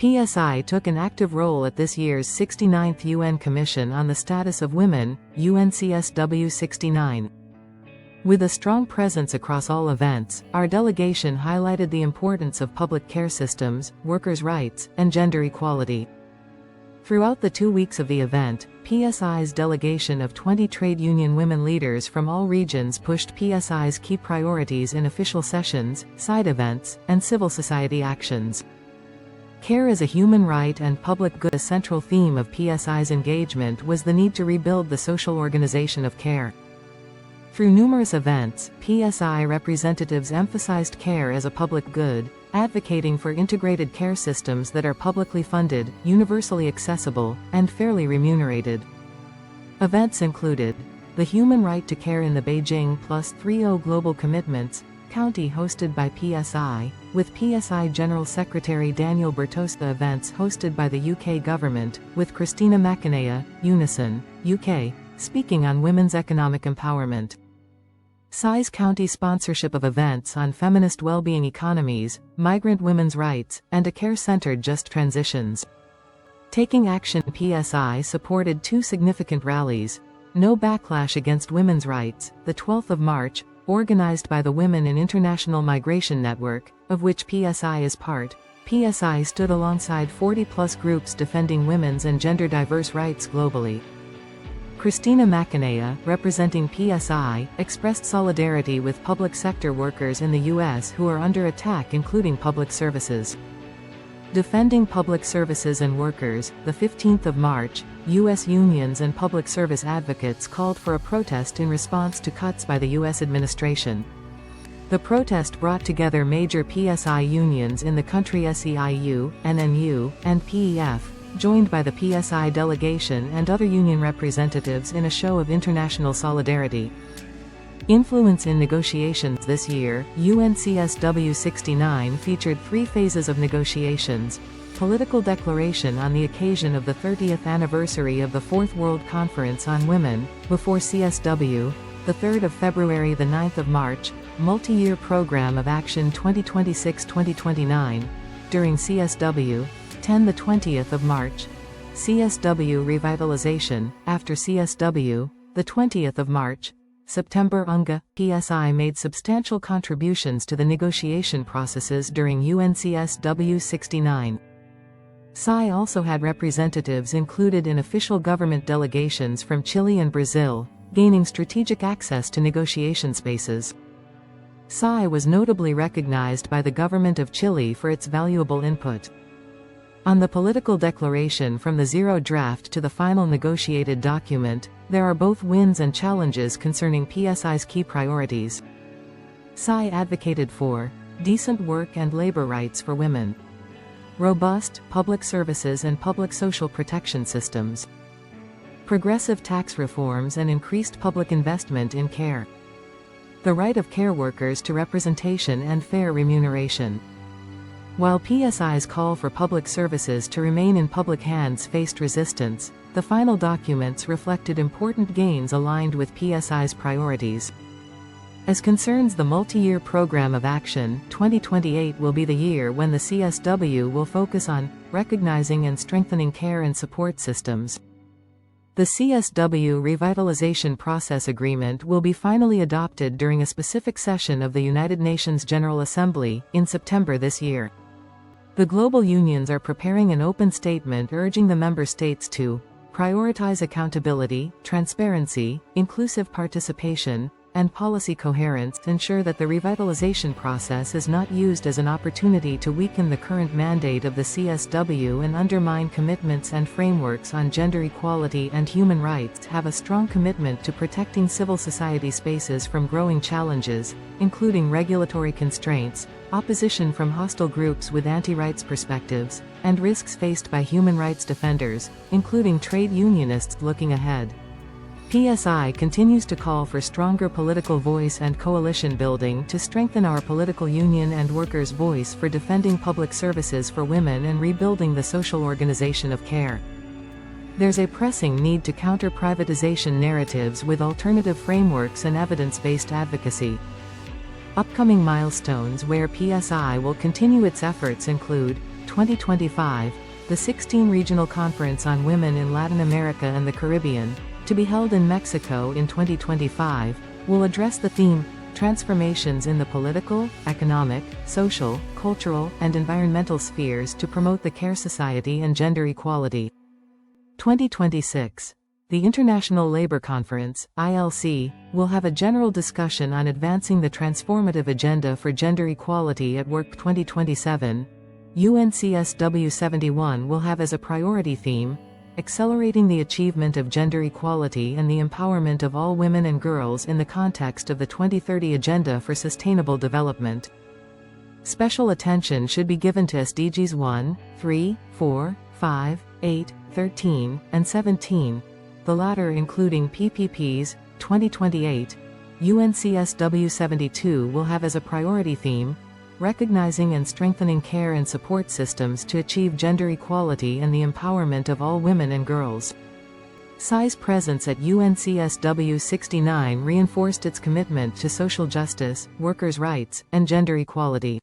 PSI took an active role at this year's 69th UN Commission on the Status of Women, UNCSW 69. With a strong presence across all events, our delegation highlighted the importance of public care systems, workers' rights, and gender equality. Throughout the 2 weeks of the event, PSI's delegation of 20 trade union women leaders from all regions pushed PSI's key priorities in official sessions, side events, and civil society actions. Care as a human right and public good. A central theme of PSI's engagement was the need to rebuild the social organization of care. Through numerous events, PSI representatives emphasized care as a public good, advocating for integrated care systems that are publicly funded, universally accessible, and fairly remunerated. Events included the Human Right to Care in the Beijing +30 Global Commitments County hosted by PSI, with PSI General Secretary Daniel Bertosta. Events hosted by the UK government, with Christina McInerney, Unison, UK, speaking on women's economic empowerment. Size County sponsorship of events on feminist well-being economies, migrant women's rights, and a care-centered just transitions. Taking action. PSI supported 2 significant rallies. No Backlash Against Women's Rights, the 12th of March, organized by the Women in International Migration Network, of which PSI is part. PSI stood alongside 40-plus groups defending women's and gender-diverse rights globally. Christina McInerney, representing PSI, expressed solidarity with public sector workers in the U.S. who are under attack, including public services. Defending public services and workers, the 15th of March, U.S. unions and public service advocates called for a protest in response to cuts by the U.S. administration. The protest brought together major PSI unions in the country: SEIU, NNU, and PEF, joined by the PSI delegation and other union representatives in a show of international solidarity. Influence in negotiations. This year, UNCSW 69 featured 3 phases of negotiations: political declaration on the occasion of the 30th anniversary of the Fourth World Conference on Women, before CSW, the 3rd of February, the 9th of March, multi-year program of action 2026-2029, during CSW, 10 the 20th of March, CSW revitalization, after CSW, the 20th of March, September. UNGA. PSI made substantial contributions to the negotiation processes during UNCSW 69. PSI also had representatives included in official government delegations from Chile and Brazil, gaining strategic access to negotiation spaces. PSI was notably recognized by the government of Chile for its valuable input. On the political declaration, from the zero draft to the final negotiated document, there are both wins and challenges concerning PSI's key priorities. PSI advocated for decent work and labor rights for women, robust public services and public social protection systems, progressive tax reforms and increased public investment in care, the right of care workers to representation and fair remuneration. While PSI's call for public services to remain in public hands faced resistance, the final documents reflected important gains aligned with PSI's priorities. As concerns the multi-year program of action, 2028 will be the year when the CSW will focus on recognizing and strengthening care and support systems. The CSW Revitalization Process Agreement will be finally adopted during a specific session of the United Nations General Assembly, in September this year. The global unions are preparing an open statement urging the member states to prioritize accountability, transparency, inclusive participation, and policy coherence, ensure that the revitalization process is not used as an opportunity to weaken the current mandate of the CSW and undermine commitments and frameworks on gender equality and human rights, have a strong commitment to protecting civil society spaces from growing challenges, including regulatory constraints, opposition from hostile groups with anti-rights perspectives, and risks faced by human rights defenders, including trade unionists looking ahead. PSI continues to call for stronger political voice and coalition building to strengthen our political union and workers' voice for defending public services for women and rebuilding the social organization of care. There's a pressing need to counter privatization narratives with alternative frameworks and evidence-based advocacy. Upcoming milestones where PSI will continue its efforts include 2025, the 16 Regional Conference on Women in Latin America and the Caribbean, to be held in Mexico in 2025, will address the theme, Transformations in the Political, Economic, Social, Cultural, and Environmental Spheres to Promote the Care Society and Gender Equality. 2026. The International Labour Conference, ILC, will have a general discussion on advancing the transformative agenda for gender equality at work 2027. UNCSW 71 will have as a priority theme, accelerating the achievement of gender equality and the empowerment of all women and girls in the context of the 2030 Agenda for Sustainable Development. Special attention should be given to SDGs 1, 3, 4, 5, 8, 13, and 17, the latter including PPPs, 2028. UNCSW 72 will have as a priority theme, recognizing and strengthening care and support systems to achieve gender equality and the empowerment of all women and girls. SAI's presence at UNCSW 69 reinforced its commitment to social justice, workers' rights, and gender equality.